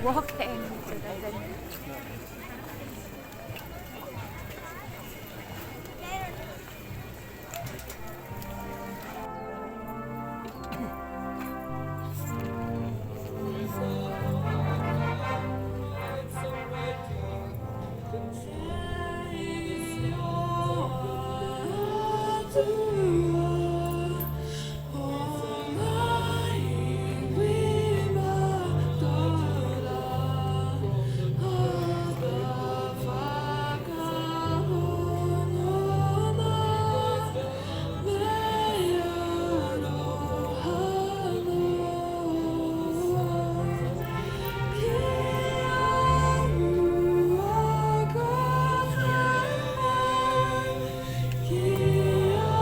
Walk the enemy to the Kia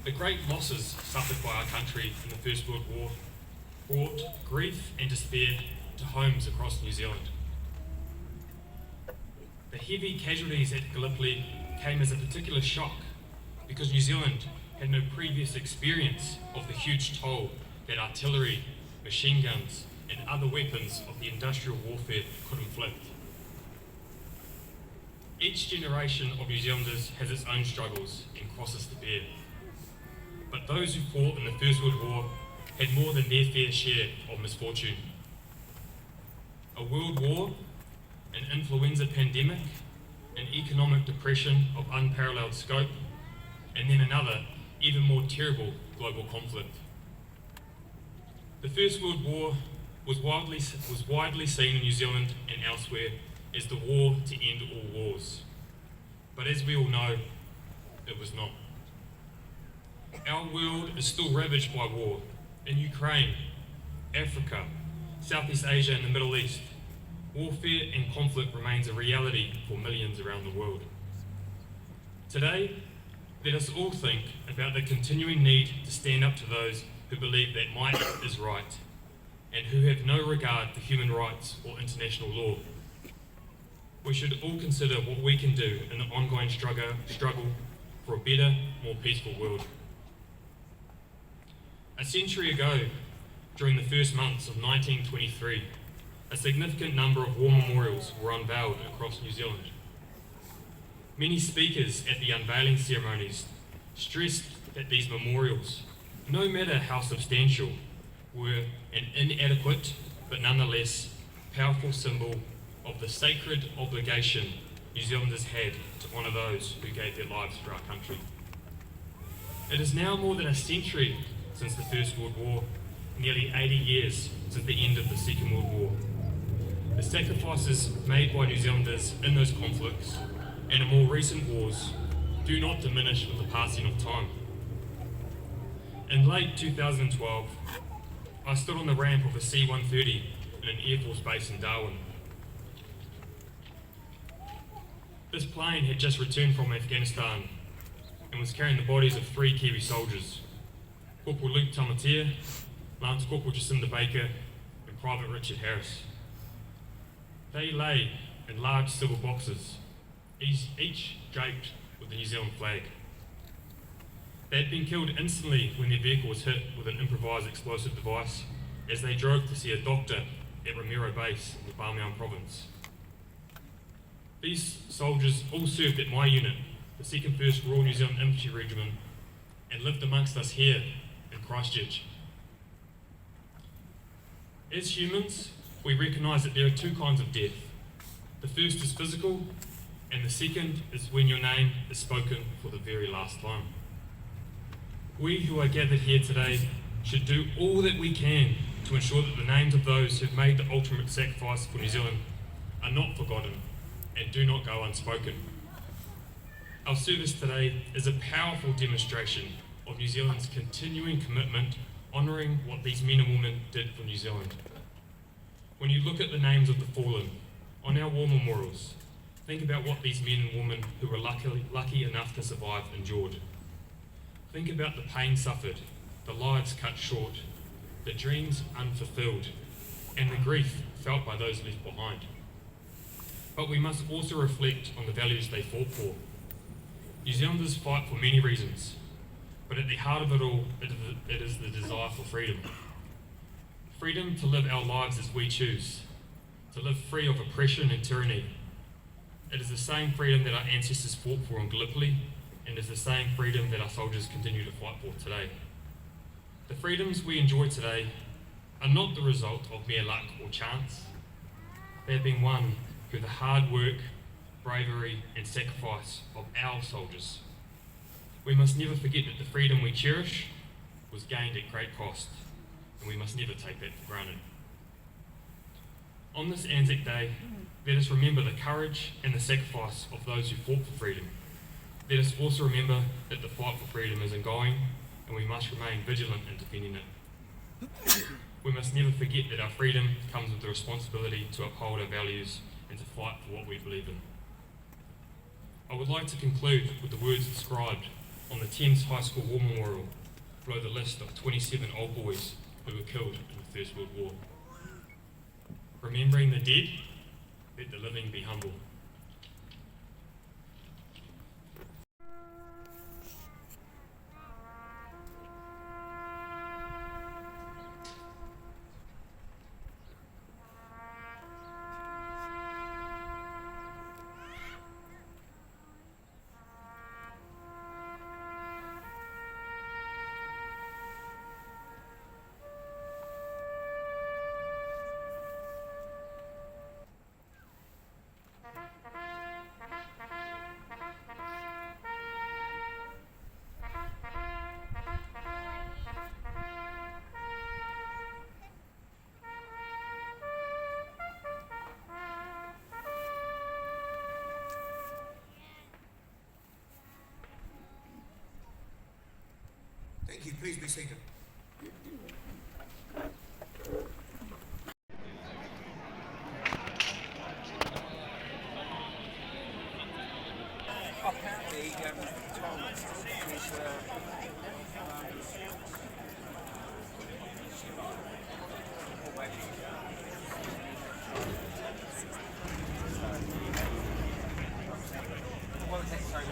The great losses suffered by our country in the First World War brought grief and despair to homes across New Zealand. The heavy casualties at Gallipoli came as a particular shock because New Zealand had no previous experience of the huge toll that artillery, machine guns and other weapons of the industrial warfare could inflict. Each generation of New Zealanders has its own struggles and crosses to bear. But those who fought in the First World War had more than their fair share of misfortune. A world war, an influenza pandemic, an economic depression of unparalleled scope, and then another, even more terrible global conflict. The First World War was widely seen in New Zealand and elsewhere as the war to end all wars. But as we all know, it was not. Our world is still ravaged by war in Ukraine, Africa, Southeast Asia and the Middle East. Warfare and conflict remains a reality for millions around the world. Today, let us all think about the continuing need to stand up to those who believe that might is right and who have no regard for human rights or international law. We should all consider what we can do in the ongoing struggle for a better, more peaceful world. A century ago, during the first months of 1923, a significant number of war memorials were unveiled across New Zealand. Many speakers at the unveiling ceremonies stressed that these memorials, no matter how substantial, were an inadequate but nonetheless powerful symbol of the sacred obligation New Zealanders had to honour those who gave their lives for our country. It is now more than a century since the First World War, nearly 80 years since the end of the Second World War. The sacrifices made by New Zealanders in those conflicts and in more recent wars do not diminish with the passing of time. In late 2012, I stood on the ramp of a C-130 in an Air Force base in Darwin. This plane had just returned from Afghanistan and was carrying the bodies of 3 Kiwi soldiers, Corporal Luke Tamatea, Lance Corporal Jacinda Baker and Private Richard Harris. They lay in large silver boxes, each draped with the New Zealand flag. They had been killed instantly when their vehicle was hit with an improvised explosive device as they drove to see a doctor at Ramiro Base in the Bamiyan province. These soldiers all served at my unit, the 2nd 1st Royal New Zealand Infantry Regiment, and lived amongst us here in Christchurch. As humans, we recognise that there are 2 kinds of death. The first is physical, and the second is when your name is spoken for the very last time. We who are gathered here today should do all that we can to ensure that the names of those who have made the ultimate sacrifice for New Zealand are not forgotten and do not go unspoken. Our service today is a powerful demonstration of New Zealand's continuing commitment honouring what these men and women did for New Zealand. When you look at the names of the fallen on our war memorials, think about what these men and women who were lucky enough to survive endured. Think about the pain suffered, the lives cut short, the dreams unfulfilled, and the grief felt by those left behind. But we must also reflect on the values they fought for. New Zealanders fight for many reasons, but at the heart of it all, it is the desire for freedom. Freedom to live our lives as we choose, to live free of oppression and tyranny. It is the same freedom that our ancestors fought for in Gallipoli, and is the same freedom that our soldiers continue to fight for today. The freedoms we enjoy today are not the result of mere luck or chance. They have been won through the hard work, bravery and sacrifice of our soldiers. We must never forget that the freedom we cherish was gained at great cost, and we must never take that for granted. On this ANZAC Day, let us remember the courage and the sacrifice of those who fought for freedom. Let us also remember that the fight for freedom is ongoing, and we must remain vigilant in defending it. We must never forget that our freedom comes with the responsibility to uphold our values and to fight for what we believe in. I would like to conclude with the words inscribed on the Thames High School War Memorial below the list of 27 old boys who were killed in the First World War. Remembering the dead, let the living be humble. Thank you. Please be seated. Apparently, Tom is what was that? Sorry.